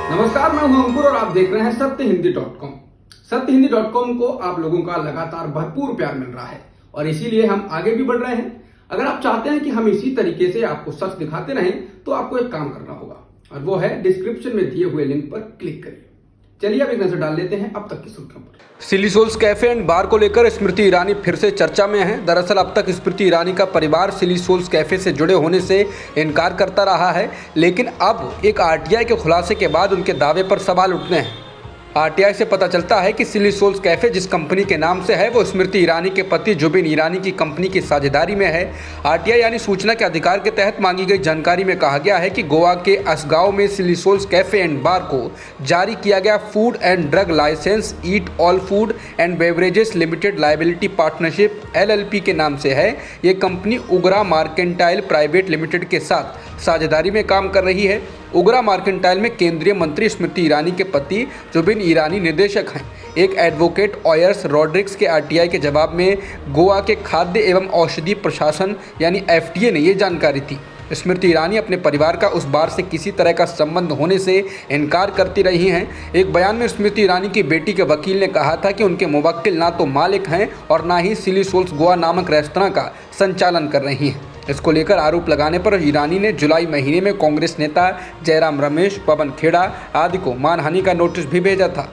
नमस्कार, मैं हूं अंकुर और आप देख रहे हैं सत्यहिंदी.com। सत्यहिंदी.com को आप लोगों का लगातार भरपूर प्यार मिल रहा है और इसीलिए हम आगे भी बढ़ रहे हैं। अगर आप चाहते हैं कि हम इसी तरीके से आपको सच दिखाते रहें तो आपको एक काम करना होगा और वो है डिस्क्रिप्शन में दिए हुए लिंक पर क्लिक करिए। चलिए अब एक नजर डाल लेते हैं अब तक की सुर्खियों पर। सिली सोल्स कैफे एंड बार को लेकर स्मृति ईरानी फिर से चर्चा में है। दरअसल अब तक स्मृति ईरानी का परिवार सिली सोल्स कैफे से जुड़े होने से इनकार करता रहा है, लेकिन अब एक आरटीआई के खुलासे के बाद उनके दावे पर सवाल उठने हैं। आरटीआई से पता चलता है कि सिली सोल्स कैफे जिस कंपनी के नाम से है वो स्मृति ईरानी के पति जुबिन ईरानी की कंपनी की साझेदारी में है। आरटीआई यानी सूचना के अधिकार के तहत मांगी गई जानकारी में कहा गया है कि गोवा के असगांव में Silly Souls Cafe and Bar को जारी किया गया food and drug licence Eat All Food and Beverages Limited Liability Partnership LLP के नाम से है। ये company Ugra Mercantile Private Limited के साथ साझेदारी में काम कर रही है। उगरा मार्केंटाइल में केंद्रीय मंत्री स्मृति ईरानी के पति जुबिन ईरानी निदेशक हैं। एक एडवोकेट ऑयर्स रॉड्रिक्स के आरटीआई के जवाब में गोवा के खाद्य एवं औषधि प्रशासन यानी FDA ने ये जानकारी दी। स्मृति ईरानी अपने परिवार का उस बार से किसी तरह का संबंध होने से इनकार करती रही हैं। एक बयान में स्मृति ईरानी की बेटी के वकील ने कहा था कि उनके मुवक्किल ना तो मालिक हैं और ना ही सिली सोल्स गोवा नामक रेस्तरां का संचालन कर रही हैं। इसको लेकर आरोप लगाने पर ईरानी ने जुलाई महीने में कांग्रेस नेता जयराम रमेश, पवन खेड़ा आदि को मानहानि का नोटिस भी भेजा था।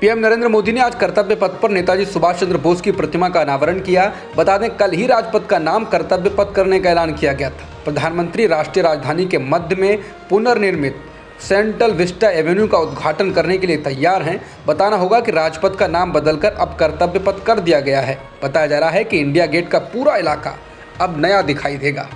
पीएम नरेंद्र मोदी ने आज कर्तव्य पथ पर नेताजी सुभाष चंद्र बोस की प्रतिमा का अनावरण किया। बता दें, कल ही राजपथ का नाम कर्तव्य पथ करने का ऐलान किया गया था। प्रधानमंत्री राष्ट्रीय राजधानी के मध्य में पुनर्निर्मित सेंट्रल विस्टा एवेन्यू का उद्घाटन करने के लिए तैयार हैं। बताना होगा कि राजपथ का नाम बदलकर अब कर्तव्य पथ कर दिया गया है। बताया जा रहा है कि इंडिया गेट का पूरा इलाका अब नया दिखाई देगा।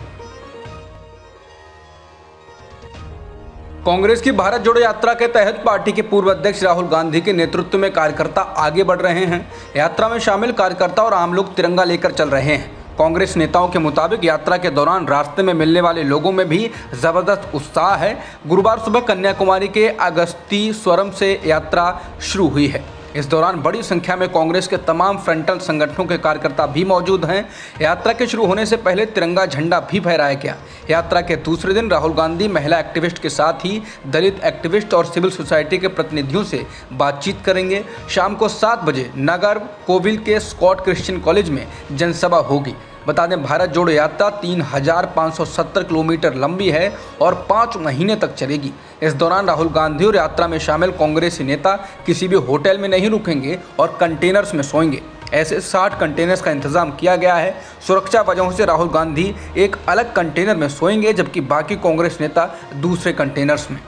कांग्रेस की भारत जोड़ो यात्रा के तहत पार्टी के पूर्व अध्यक्ष राहुल गांधी के नेतृत्व में कार्यकर्ता आगे बढ़ रहे हैं। यात्रा में शामिल कार्यकर्ता और आम लोग तिरंगा लेकर चल रहे हैं। कांग्रेस नेताओं के मुताबिक यात्रा के दौरान रास्ते में मिलने वाले लोगों में भी जबरदस्त उत्साह है। गुरुवार सुबह कन्याकुमारी के अगस्तीस्वरम से यात्रा शुरू हुई है। इस दौरान बड़ी संख्या में कांग्रेस के तमाम फ्रंटल संगठनों के कार्यकर्ता भी मौजूद हैं। यात्रा के शुरू होने से पहले तिरंगा झंडा भी फहराया गया। यात्रा के दूसरे दिन राहुल गांधी महिला एक्टिविस्ट के साथ ही दलित एक्टिविस्ट और सिविल सोसाइटी के प्रतिनिधियों से बातचीत करेंगे। शाम को 7 बजे नगर कोविल के स्कॉट क्रिश्चियन कॉलेज में जनसभा होगी। बता दें, भारत जोड़ो यात्रा 3570 किलोमीटर लंबी है और 5 महीने तक चलेगी। इस दौरान राहुल गांधी और यात्रा में शामिल कांग्रेसी नेता किसी भी होटल में नहीं रुकेंगे और कंटेनर्स में सोएंगे। ऐसे 60 कंटेनर्स का इंतजाम किया गया है। सुरक्षा वजहों से राहुल गांधी एक अलग कंटेनर में सोएंगे, जबकि बाकी कांग्रेस नेता दूसरे कंटेनर्स में।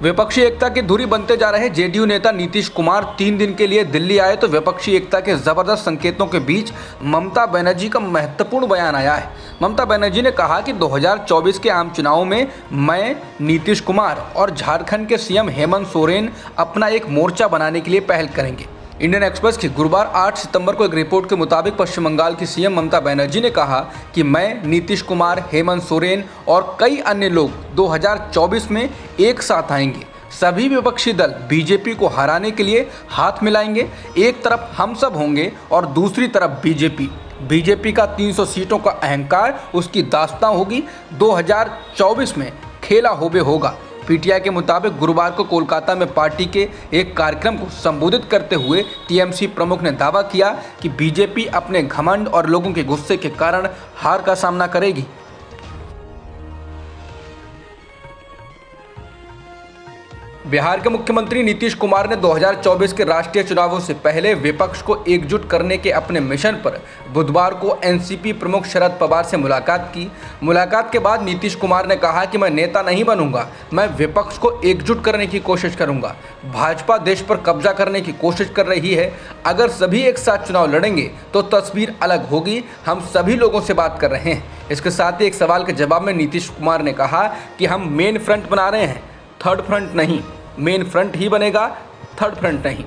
विपक्षी एकता की धुरी बनते जा रहे जेडीयू नेता नीतीश कुमार 3 दिन के लिए दिल्ली आए तो विपक्षी एकता के जबरदस्त संकेतों के बीच ममता बनर्जी का महत्वपूर्ण बयान आया है। ममता बनर्जी ने कहा कि 2024 के आम चुनावों में मैं, नीतीश कुमार और झारखंड के सीएम हेमंत सोरेन अपना एक मोर्चा बनाने के लिए पहल करेंगे। इंडियन एक्सप्रेस की गुरुवार 8 सितंबर को एक रिपोर्ट के मुताबिक पश्चिम बंगाल की सीएम ममता बनर्जी ने कहा कि मैं, नीतीश कुमार, हेमंत सोरेन और कई अन्य लोग 2024 में एक साथ आएंगे। सभी विपक्षी दल बीजेपी को हराने के लिए हाथ मिलाएंगे। एक तरफ हम सब होंगे और दूसरी तरफ बीजेपी का 300 सीटों का अहंकार उसकी दास्तां होगी। 2024 में खेला होबे होगा। पीटीआई के मुताबिक गुरुवार को कोलकाता में पार्टी के एक कार्यक्रम को संबोधित करते हुए टीएमसी प्रमुख ने दावा किया कि बीजेपी अपने घमंड और लोगों के गुस्से के कारण हार का सामना करेगी। बिहार के मुख्यमंत्री नीतीश कुमार ने 2024 के राष्ट्रीय चुनावों से पहले विपक्ष को एकजुट करने के अपने मिशन पर बुधवार को एनसीपी प्रमुख शरद पवार से मुलाकात की। मुलाकात के बाद नीतीश कुमार ने कहा कि मैं नेता नहीं बनूंगा, मैं विपक्ष को एकजुट करने की कोशिश करूंगा। भाजपा देश पर कब्जा करने की कोशिश कर रही है। अगर सभी एक साथ चुनाव लड़ेंगे तो तस्वीर अलग होगी। हम सभी लोगों से बात कर रहे हैं। इसके साथ ही एक सवाल के जवाब में नीतीश कुमार ने कहा कि हम मेन फ्रंट बना रहे हैं, थर्ड फ्रंट नहीं। मेन फ्रंट ही बनेगा, थर्ड फ्रंट नहीं।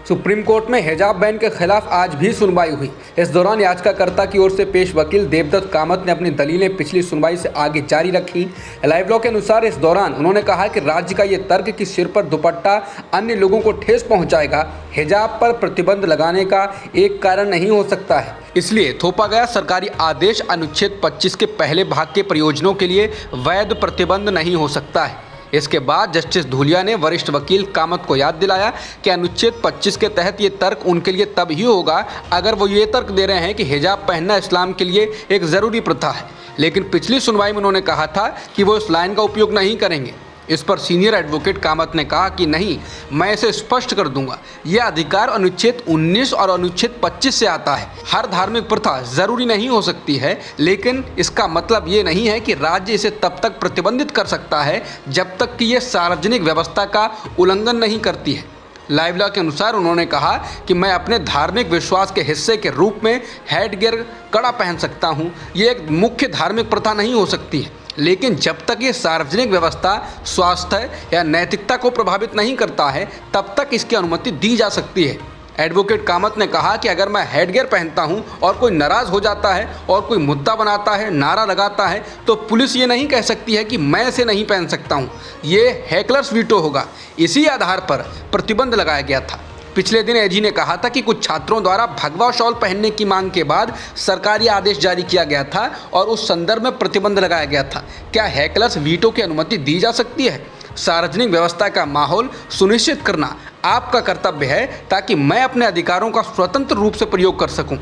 सुप्रीम कोर्ट में हिजाब बैन के खिलाफ आज भी सुनवाई हुई। इस दौरान याचिकाकर्ता की ओर से पेश वकील देवदत्त कामत ने अपनी दलीलें पिछली सुनवाई से आगे जारी रखी। लाइव लॉ के अनुसार इस दौरान उन्होंने कहा कि राज्य का ये तर्क कि सिर पर दुपट्टा अन्य लोगों को ठेस पहुंचाएगा, हिजाब पर प्रतिबंध लगाने का एक कारण नहीं हो सकता है। इसलिए थोपा गया सरकारी आदेश अनुच्छेद 25 के पहले भाग के प्रयोजनों के लिए वैध प्रतिबंध नहीं हो सकता है। इसके बाद जस्टिस धूलिया ने वरिष्ठ वकील कामत को याद दिलाया कि अनुच्छेद 25 के तहत ये तर्क उनके लिए तब ही होगा अगर वो ये तर्क दे रहे हैं कि हिजाब पहनना इस्लाम के लिए एक ज़रूरी प्रथा है। लेकिन पिछली सुनवाई में उन्होंने कहा था कि वो इस लाइन का उपयोग नहीं करेंगे। इस पर सीनियर एडवोकेट कामत ने कहा कि नहीं, मैं इसे स्पष्ट कर दूंगा, यह अधिकार अनुच्छेद 19 और अनुच्छेद 25 से आता है। हर धार्मिक प्रथा जरूरी नहीं हो सकती है, लेकिन इसका मतलब ये नहीं है कि राज्य इसे तब तक प्रतिबंधित कर सकता है जब तक कि यह सार्वजनिक व्यवस्था का उल्लंघन नहीं करती है। लाइव लॉ के अनुसार उन्होंने कहा कि मैं अपने धार्मिक विश्वास के हिस्से के रूप में हेडगियर कड़ा पहन सकता हूँ। ये एक मुख्य धार्मिक प्रथा नहीं हो सकती है, लेकिन जब तक ये सार्वजनिक व्यवस्था, स्वास्थ्य या नैतिकता को प्रभावित नहीं करता है तब तक इसकी अनुमति दी जा सकती है। एडवोकेट कामत ने कहा कि अगर मैं हेडगियर पहनता हूं और कोई नाराज़ हो जाता है और कोई मुद्दा बनाता है, नारा लगाता है, तो पुलिस ये नहीं कह सकती है कि मैं इसे नहीं पहन सकता हूं। ये हैकलर्स वीटो होगा। इसी आधार पर प्रतिबंध लगाया गया था। पिछले दिन एजी ने कहा था कि कुछ छात्रों द्वारा भगवा शॉल पहनने की मांग के बाद सरकारी आदेश जारी किया गया था और उस संदर्भ में प्रतिबंध लगाया गया था। क्या हैकलर्स वीटो की अनुमति दी जा सकती है? सार्वजनिक व्यवस्था का माहौल सुनिश्चित करना आपका कर्तव्य है ताकि मैं अपने अधिकारों का स्वतंत्र रूप से प्रयोग कर सकूं।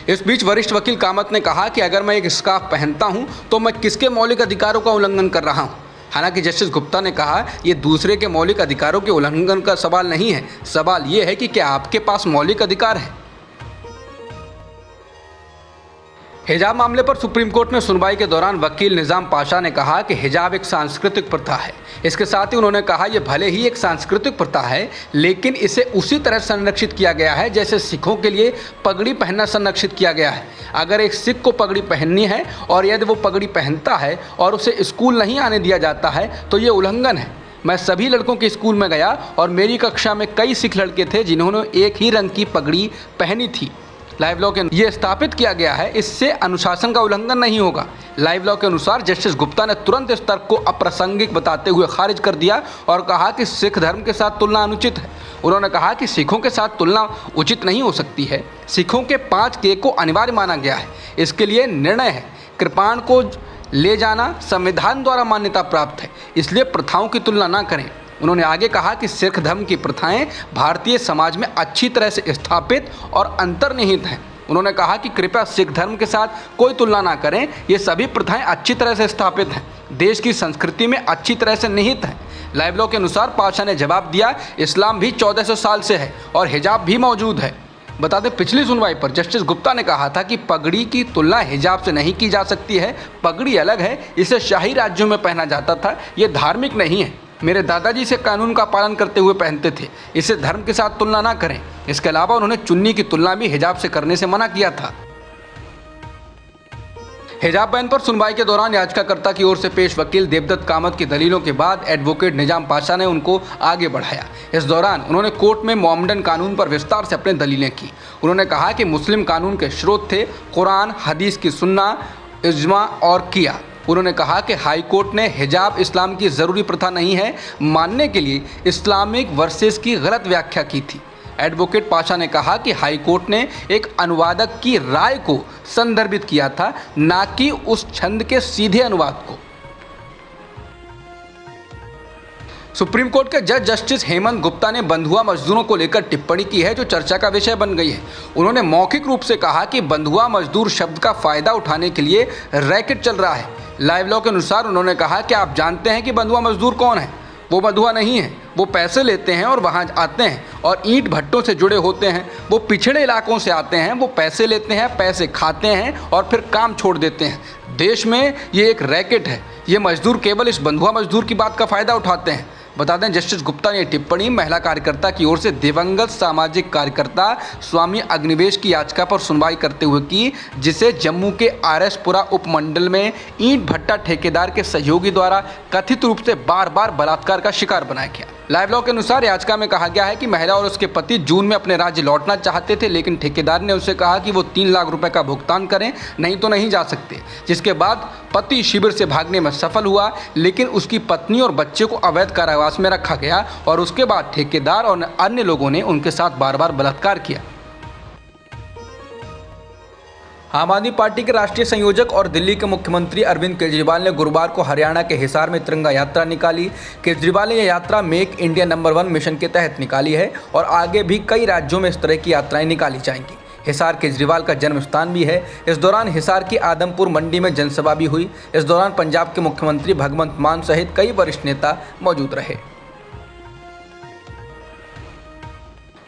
इस बीच वरिष्ठ वकील कामत ने कहा कि अगर मैं एक स्कार्फ पहनता हूं तो मैं किसके मौलिक अधिकारों का उल्लंघन कर रहा हूं। हालांकि जस्टिस गुप्ता ने कहा ये दूसरे के मौलिक अधिकारों के उल्लंघन का सवाल नहीं है, सवाल ये है कि क्या आपके पास मौलिक अधिकार है। हिजाब मामले पर सुप्रीम कोर्ट में सुनवाई के दौरान वकील निजाम पाशा ने कहा कि हिजाब एक सांस्कृतिक प्रथा है। इसके साथ ही उन्होंने कहा यह भले ही एक सांस्कृतिक प्रथा है, लेकिन इसे उसी तरह संरक्षित किया गया है जैसे सिखों के लिए पगड़ी पहनना संरक्षित किया गया है। अगर एक सिख को पगड़ी पहननी है और यदि वो पगड़ी पहनता है और उसे स्कूल नहीं आने दिया जाता है तो ये उल्लंघन है। मैं सभी लड़कों के स्कूल में गया और मेरी कक्षा में कई सिख लड़के थे जिन्होंने एक ही रंग की पगड़ी पहनी थी। लाइव लॉ के ये स्थापित किया गया है, इससे अनुशासन का उल्लंघन नहीं होगा। लाइव लॉ के अनुसार जस्टिस गुप्ता ने तुरंत इस तर्क को अप्रासंगिक बताते हुए खारिज कर दिया और कहा कि सिख धर्म के साथ तुलना अनुचित है। उन्होंने कहा कि सिखों के साथ तुलना उचित नहीं हो सकती है। सिखों के 5K को अनिवार्य माना गया है, इसके लिए निर्णय है। कृपाण को ले जाना संविधान द्वारा मान्यता प्राप्त है, इसलिए प्रथाओं की तुलना ना करें। उन्होंने आगे कहा कि सिख धर्म की प्रथाएं भारतीय समाज में अच्छी तरह से स्थापित और अंतर्निहित हैं। उन्होंने कहा कि कृपया सिख धर्म के साथ कोई तुलना ना करें, ये सभी प्रथाएं अच्छी तरह से स्थापित हैं, देश की संस्कृति में अच्छी तरह से निहित हैं। लाइव लॉ के अनुसार पाशा ने जवाब दिया, इस्लाम भी 1400 साल से है और हिजाब भी मौजूद है। बता दें, पिछली सुनवाई पर जस्टिस गुप्ता ने कहा था कि पगड़ी की तुलना हिजाब से नहीं की जा सकती है। पगड़ी अलग है, इसे शाही राज्यों में पहना जाता था, ये धार्मिक नहीं है। मेरे दादाजी इसे कानून का पालन करते हुए पहनते थे, इसे धर्म के साथ तुलना ना करें। इसके अलावा उन्होंने चुन्नी की तुलना भी हिजाब से करने से मना किया था। हिजाब बैन पर सुनवाई के दौरान याचिकाकर्ता की ओर से पेश वकील देवदत्त कामत की दलीलों के बाद एडवोकेट निजाम पाशा ने उनको आगे बढ़ाया। इस दौरान उन्होंने कोर्ट में मोहम्मडन कानून पर विस्तार से अपनी दलीलें की। उन्होंने कहा कि मुस्लिम कानून के स्रोत थे कुरान, हदीस की सुन्ना, इज्मा और किया। उन्होंने कहा कि हाई कोर्ट ने हिजाब इस्लाम की ज़रूरी प्रथा नहीं है मानने के लिए इस्लामिक वर्सेस की गलत व्याख्या की थी। एडवोकेट पाशा ने कहा कि हाई कोर्ट ने एक अनुवादक की राय को संदर्भित किया था, ना कि उस छंद के सीधे अनुवाद को। सुप्रीम कोर्ट के जज जस्टिस हेमंत गुप्ता ने बंधुआ मजदूरों को लेकर टिप्पणी की है जो चर्चा का विषय बन गई है। उन्होंने मौखिक रूप से कहा कि बंधुआ मजदूर शब्द का फायदा उठाने के लिए रैकेट चल रहा है। लाइव लॉ के अनुसार उन्होंने कहा कि आप जानते हैं कि बंधुआ मजदूर कौन है? वो बंधुआ नहीं है, वो पैसे लेते हैं और वहाँ आते हैं और ईंट भट्टों से जुड़े होते हैं। वो पिछड़े इलाकों से आते हैं, वो पैसे लेते हैं, पैसे खाते हैं और फिर काम छोड़ देते हैं। देश में ये एक रैकेट है। ये मजदूर केवल इस बंधुआ मजदूर की बात का फ़ायदा उठाते हैं। बता दें, जस्टिस गुप्ता ने टिप्पणी महिला कार्यकर्ता की ओर से दिवंगत सामाजिक कार्यकर्ता स्वामी अग्निवेश की याचिका पर सुनवाई करते हुए की, जिसे जम्मू के RS-पुरा उपमंडल में ईंट भट्टा ठेकेदार के सहयोगी द्वारा कथित रूप से बार बार बलात्कार का शिकार बनाया गया। लाइव लॉ के अनुसार याचिका में कहा गया है कि महिला और उसके पति जून में अपने राज्य लौटना चाहते थे, लेकिन ठेकेदार ने उसे कहा कि वो 3 लाख रुपए का भुगतान करें, नहीं तो नहीं जा सकते। जिसके बाद पति शिविर से भागने में सफल हुआ, लेकिन उसकी पत्नी और बच्चे को अवैध कारावास में रखा गया और उसके बाद ठेकेदार और अन्य लोगों ने उनके साथ बार बार बलात्कार किया। आम आदमी पार्टी के राष्ट्रीय संयोजक और दिल्ली के मुख्यमंत्री अरविंद केजरीवाल ने गुरुवार को हरियाणा के हिसार में तिरंगा यात्रा निकाली। केजरीवाल ने यह यात्रा मेक इंडिया नंबर 1 मिशन के तहत निकाली है और आगे भी कई राज्यों में इस तरह की यात्राएं निकाली जाएंगी। हिसार केजरीवाल का जन्म स्थान भी है। इस दौरान हिसार की आदमपुर मंडी में जनसभा भी हुई। इस दौरान पंजाब के मुख्यमंत्री भगवंत मान सहित कई वरिष्ठ नेता मौजूद रहे।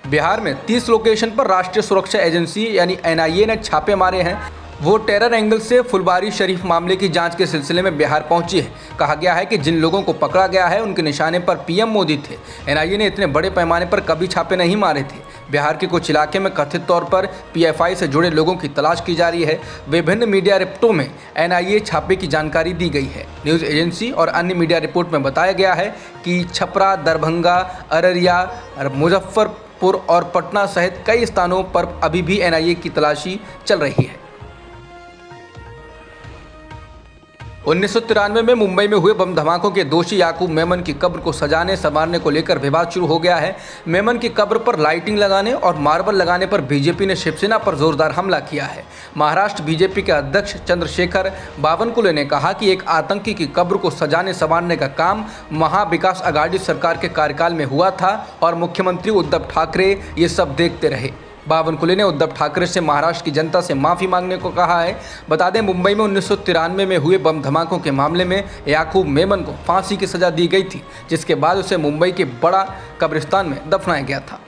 बिहार में 30 लोकेशन पर राष्ट्रीय सुरक्षा एजेंसी यानी एनआईए ने छापे मारे हैं। वो टेरर एंगल से फुलवारी शरीफ मामले की जांच के सिलसिले में बिहार पहुंची है। कहा गया है कि जिन लोगों को पकड़ा गया है उनके निशाने पर पीएम मोदी थे। एनआईए ने इतने बड़े पैमाने पर कभी छापे नहीं मारे थे। बिहार के कुछ इलाके में कथित तौर पर पीएफआई से जुड़े लोगों की तलाश की जा रही है। विभिन्न मीडिया रिपोर्टों में एनआईए छापे की जानकारी दी गई है। न्यूज़ एजेंसी और अन्य मीडिया रिपोर्ट में बताया गया है कि छपरा, दरभंगा, अररिया, मुजफ्फरपुर और पटना सहित कई स्थानों पर अभी भी एनआईए की तलाशी चल रही है। 1993 में मुंबई में हुए बम धमाकों के दोषी याकूब मेमन की कब्र को सजाने संवारने को लेकर विवाद शुरू हो गया है। मेमन की कब्र पर लाइटिंग लगाने और मार्बल लगाने पर बीजेपी ने शिवसेना पर जोरदार हमला किया है। महाराष्ट्र बीजेपी के अध्यक्ष चंद्रशेखर बावनकुले ने कहा कि एक आतंकी की कब्र को सजाने संवारने का काम महाविकास आघाड़ी सरकार के कार्यकाल में हुआ था और मुख्यमंत्री उद्धव ठाकरे ये सब देखते रहे। बावनकुले ने उद्धव ठाकरे से महाराष्ट्र की जनता से माफ़ी मांगने को कहा है। बता दें, मुंबई में 1993 में हुए बम धमाकों के मामले में याकूब मेमन को फांसी की सज़ा दी गई थी, जिसके बाद उसे मुंबई के बड़ा कब्रिस्तान में दफनाया गया था।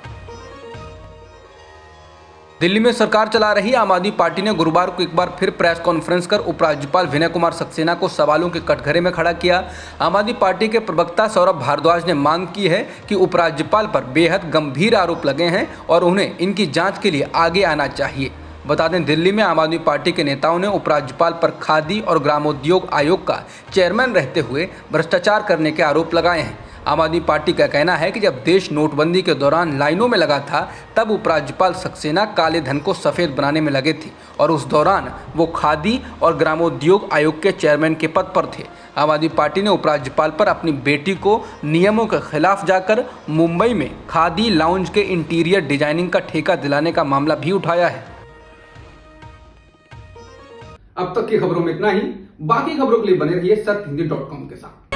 दिल्ली में सरकार चला रही आम आदमी पार्टी ने गुरुवार को एक बार फिर प्रेस कॉन्फ्रेंस कर उपराज्यपाल विनय कुमार सक्सेना को सवालों के कटघरे में खड़ा किया। आम आदमी पार्टी के प्रवक्ता सौरभ भारद्वाज ने मांग की है कि उपराज्यपाल पर बेहद गंभीर आरोप लगे हैं और उन्हें इनकी जांच के लिए आगे आना चाहिए। बता दें, दिल्ली में आम आदमी पार्टी के नेताओं ने उपराज्यपाल पर खादी और ग्रामोद्योग आयोग का चेयरमैन रहते हुए भ्रष्टाचार करने के आरोप लगाए हैं। आम आदमी पार्टी का कहना है कि जब देश नोटबंदी के दौरान लाइनों में लगा था, तब उपराज्यपाल सक्सेना काले धन को सफ़ेद बनाने में लगे थे और उस दौरान वो खादी और ग्रामोद्योग आयोग के चेयरमैन के पद पर थे। आम आदमी पार्टी ने उपराज्यपाल पर अपनी बेटी को नियमों के खिलाफ जाकर मुंबई में खादी लाउंज के इंटीरियर डिजाइनिंग का ठेका दिलाने का मामला भी उठाया है। अब तक की खबरों में इतना ही। बाकी खबरों के लिए बने रहिए सत्यहिंदी.com के साथ।